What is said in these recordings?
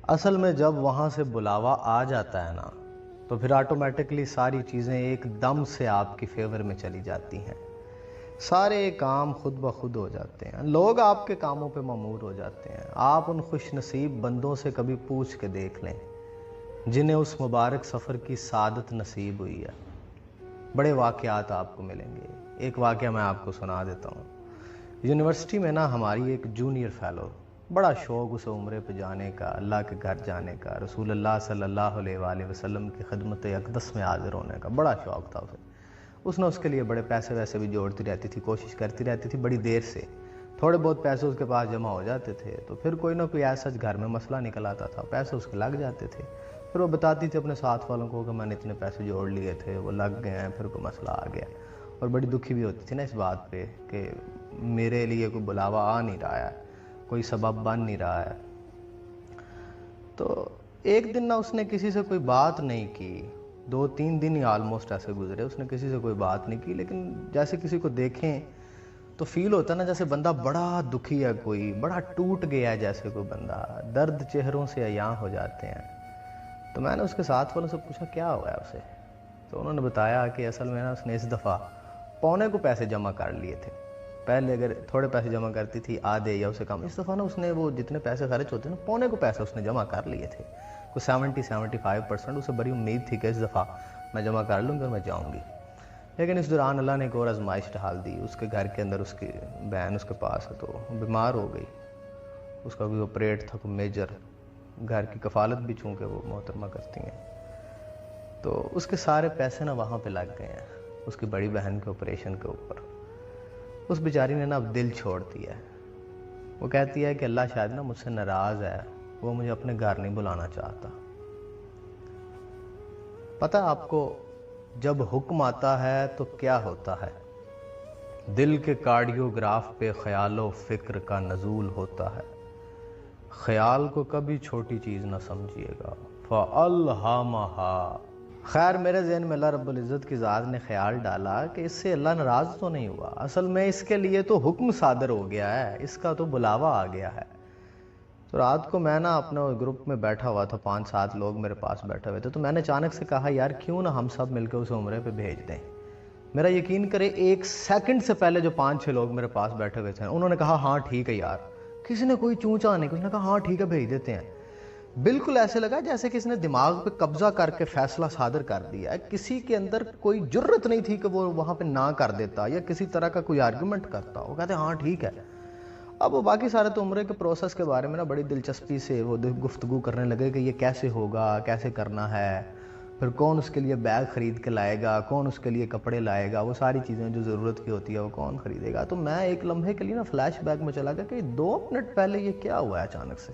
اصل میں جب وہاں سے بلاوا آ جاتا ہے نا تو پھر آٹومیٹکلی ساری چیزیں ایک دم سے آپ کی فیور میں چلی جاتی ہیں، سارے کام خود بخود ہو جاتے ہیں، لوگ آپ کے کاموں پہ مامور ہو جاتے ہیں۔ آپ ان خوش نصیب بندوں سے کبھی پوچھ کے دیکھ لیں جنہیں اس مبارک سفر کی سعادت نصیب ہوئی ہے، بڑے واقعات آپ کو ملیں گے۔ ایک واقعہ میں آپ کو سنا دیتا ہوں۔ یونیورسٹی میں نا ہماری ایک جونیئر فیلو، بڑا شوق اسے عمرے پہ جانے کا، اللہ کے گھر جانے کا، رسول اللہ صلی اللہ علیہ وآلہ وسلم کی خدمت اقدس میں حاضر ہونے کا بڑا شوق تھا اسے۔ اس نے اس کے لیے بڑے پیسے ویسے بھی جوڑتی رہتی تھی، کوشش کرتی رہتی تھی بڑی دیر سے۔ تھوڑے بہت پیسے اس کے پاس جمع ہو جاتے تھے تو پھر کوئی نہ کوئی ایسا گھر میں مسئلہ نکل آتا تھا، پیسے اس کے لگ جاتے تھے۔ پھر وہ بتاتی تھی اپنے ساتھ والوں کو کہ میں نے اتنے پیسے جوڑ لیے تھے، وہ لگ گئے ہیں، پھر کوئی مسئلہ آ گیا۔ اور بڑی دکھی بھی ہوتی تھی نا اس بات پہ کہ میرے لیے کوئی بلاوا آ نہیں رہا ہے، کوئی سبب بن نہیں رہا ہے۔ تو ایک دن نہ اس نے کسی سے کوئی بات نہیں کی، 2-3 دن ہی آلموسٹ ایسے گزرے، اس نے کسی سے کوئی بات نہیں کی، لیکن جیسے کسی کو دیکھیں تو فیل ہوتا ہے نا جیسے بندہ بڑا دکھی ہے، کوئی بڑا ٹوٹ گیا ہے، جیسے کوئی بندہ، درد چہروں سے عیاں ہو جاتے ہیں۔ تو میں نے اس کے ساتھ والوں سے پوچھا کیا ہوا ہے اسے، تو انہوں نے بتایا کہ اصل میں نا اس نے اس دفعہ پونے کو پیسے جمع کر لیے تھے۔ پہلے اگر تھوڑے پیسے جمع کرتی تھی، آدھے یا اسے کم، اس دفعہ نا اس نے وہ جتنے پیسے خرچ ہوتے ہیں نا پونے کو پیسے اس نے جمع کر لیے تھے، کوئی 70-75%۔ اسے بڑی امید تھی کہ اس دفعہ میں جمع کر لوں گی اور میں جاؤں گی۔ لیکن اس دوران اللہ نے ایک اور آزمائش ڈال دی۔ اس کے گھر کے اندر اس کی بہن اس کے پاس ہے تو بیمار ہو گئی، اس کا کوئی آپریٹ تھا، کوئی میجر، گھر کی کفالت بھی چونکہ وہ محترمہ کرتی ہیں، تو اس کے سارے پیسے نا وہاں پہ لگ گئے ہیں، اس کی بڑی بہن کے آپریشن کے اوپر۔ اس بیچاری نے نا اب دل چھوڑ دیا ہے، وہ کہتی ہے کہ اللہ شاید نا مجھ سے ناراض ہے، وہ مجھے اپنے گھر نہیں بلانا چاہتا۔ پتہ آپ کو جب حکم آتا ہے تو کیا ہوتا ہے؟ دل کے کارڈیوگراف پہ خیال و فکر کا نزول ہوتا ہے۔ خیال کو کبھی چھوٹی چیز نہ سمجھیے گا، فَأَلْهَمَهَا۔ خیر میرے ذہن میں اللہ رب العزت کی ذات نے خیال ڈالا کہ اس سے اللہ ناراض تو نہیں ہوا، اصل میں اس کے لیے تو حکم صادر ہو گیا ہے، اس کا تو بلاوا آ گیا ہے۔ تو رات کو میں نا اپنے گروپ میں بیٹھا ہوا تھا، 5-7 لوگ میرے پاس بیٹھے ہوئے تھے، تو میں نے اچانک سے کہا یار کیوں نہ ہم سب مل کے اسے عمرے پہ بھیج دیں۔ میرا یقین کرے 1 سیکنڈ سے پہلے جو 5-6 لوگ میرے پاس بیٹھے ہوئے تھے انہوں نے کہا ہاں ٹھیک ہے یار، کسی نے کوئی چونچا نہیں، کسی نے کہا ہاں ٹھیک ہے بھیج دیتے ہیں۔ بالکل ایسے لگا جیسے کسی نے دماغ پہ قبضہ کر کے فیصلہ صادر کر دیا ہے، کسی کے اندر کوئی جرت نہیں تھی کہ وہ وہاں پہ نہ کر دیتا یا کسی طرح کا کوئی آرگومنٹ کرتا، وہ کہتے ہاں ٹھیک ہے۔ اب وہ باقی سارے تو عمرے کے پروسیس کے بارے میں نا بڑی دلچسپی سے وہ گفتگو کرنے لگے کہ یہ کیسے ہوگا، کیسے کرنا ہے، پھر کون اس کے لیے بیگ خرید کے لائے گا، کون اس کے لیے کپڑے لائے گا، وہ ساری چیزیں جو ضرورت کی ہوتی ہے وہ کون خریدے گا۔ تو میں ایک لمحے کے لیے نا فلیش بیک میں چلا گیا کہ 2 منٹ پہلے یہ کیا ہوا ہے اچانک سے،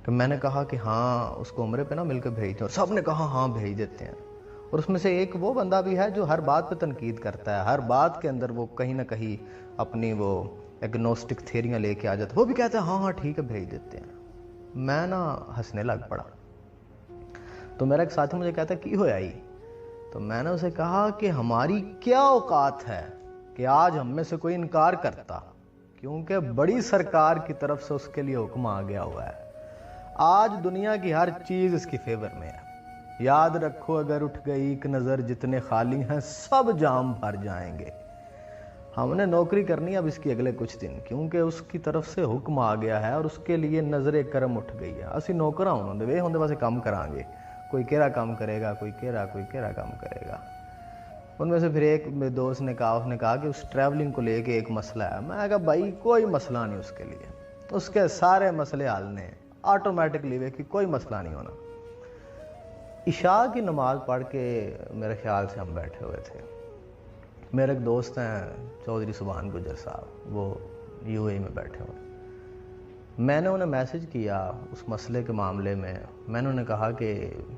کہ میں نے کہا کہ ہاں اس کو عمرے پہ نا مل کے بھیج دیں، اور سب نے کہا ہاں بھیج دیتے ہیں۔ اور اس میں سے ایک وہ بندہ بھی ہے جو ہر بات پہ تنقید کرتا ہے، ہر بات کے اندر وہ کہیں نہ کہیں اپنی وہ ایگنوسٹک تھیریاں لے کے آ جاتا ہے، وہ بھی کہتا ہے ہاں ہاں ٹھیک ہے بھیج دیتے ہیں۔ میں نا ہنسنے لگ پڑا، تو میرا ایک ساتھی مجھے کہتا ہے کی ہویا ہی، تو میں نے اسے کہا کہ ہماری کیا اوقات ہے کہ آج ہم میں سے کوئی انکار کرتا، کیونکہ بڑی سرکار کی طرف سے اس کے لیے حکم آ گیا ہوا ہے۔ آج دنیا کی ہر چیز اس کی فیور میں ہے۔ یاد رکھو اگر اٹھ گئی ایک نظر جتنے خالی ہیں سب جام بھر جائیں گے۔ ہم نے نوکری کرنی ہے اب اس کی اگلے کچھ دن، کیونکہ اس کی طرف سے حکم آ گیا ہے اور اس کے لیے نظر کرم اٹھ گئی ہے۔ اسی نوکراں ہوندے وے ہوندے واسے کام کران گے، کوئی کیرا کام کرے گا، کوئی کیرا کام کرے گا۔ ان میں سے پھر ایک میرے دوست نے کہا کہ اس ٹریولنگ کو لے کے ایک مسئلہ ہے۔ میں کہا بھائی کوئی مسئلہ نہیں اس کے لیے، اس کے سارے مسئلے حل نے آٹومیٹکلی وے کہ کوئی مسئلہ نہیں ہونا۔ عشاء کی نماز پڑھ کے میرے خیال سے ہم بیٹھے ہوئے تھے، میرے ایک دوست ہیں چودھری سبحان گجر صاحب، وہ یو اے میں بیٹھے ہوئے۔ میں نے انہیں میسج کیا اس مسئلے کے معاملے میں، میں نے انہیں کہا کہ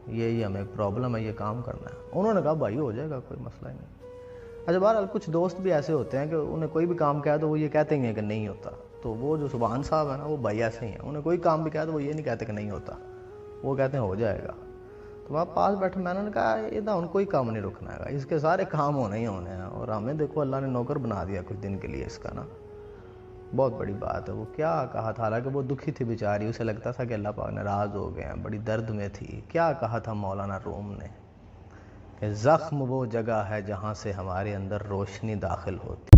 یہ ہمیں پرابلم ہے، یہ کام کرنا ہے۔ انہوں نے کہا بھائی ہو جائے گا، کوئی مسئلہ ہی نہیں۔ اچھا بہرحال کچھ دوست بھی ایسے ہوتے ہیں کہ انہیں کوئی بھی کام کہا تو وہ یہ کہتے ہی ہیں کہ نہیں ہوتا، تو وہ جو سبحان صاحب ہیں نا وہ بھائی ایسے ہی ہیں، انہیں کوئی کام بھی کہا تو وہ یہ نہیں کہتے کہ نہیں ہوتا، وہ کہتے ہیں ہو جائے گا۔ تو وہاں پاس بیٹھے میں نے کہا یہ نہ ان کوئی کام نہیں رکنا ہے، اس کے سارے کام ہونے ہی ہونے ہیں، اور ہمیں دیکھو اللہ نے نوکر بنا دیا کچھ دن کے لیے اس کا نا۔ بہت بڑی بات ہے. وہ کیا کہا تھا، حالانکہ وہ دکھی تھی بیچاری، اسے لگتا تھا کہ اللہ پاک ناراض ہو گئے ہیں، بڑی درد میں تھی. کیا کہا تھا مولانا روم نے کہ زخم وہ جگہ ہے جہاں سے ہمارے اندر روشنی داخل ہوتی